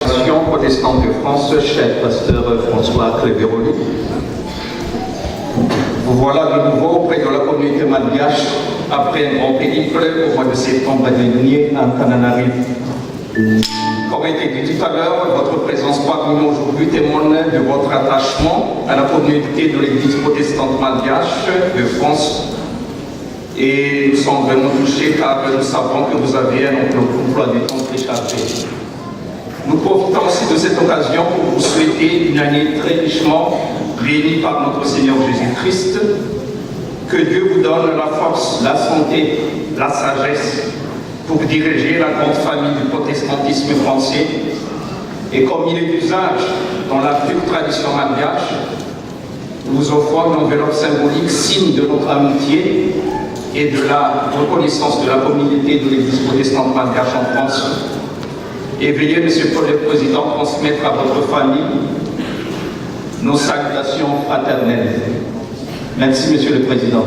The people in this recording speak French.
Fédération protestante de France, cher pasteur François Cléveroli. Vous voilà de nouveau auprès de la communauté malgache après un grand périple au mois de septembre dernier à Antananarivo. Comme a été dit tout à l'heure, votre présence parmi nous aujourd'hui témoigne de votre attachement à la communauté de l'Église protestante malgache de France. Et nous sommes vraiment touchés car nous savons que vous avez un emploi du temps très chargé. Nous profitons aussi de cette occasion pour vous souhaiter une année très richement bénie par notre Seigneur Jésus-Christ. Que Dieu vous donne la force, la santé, la sagesse pour diriger la grande famille du protestantisme français. Et comme il est d'usage dans la pure tradition malgache, nous vous offrons une enveloppe symbolique, signe de notre amitié et de la reconnaissance de la communauté de l'Église protestante malgache en France. Et veuillez, Monsieur Paul le Président, transmettre à votre famille nos salutations fraternelles. Merci, Monsieur le Président.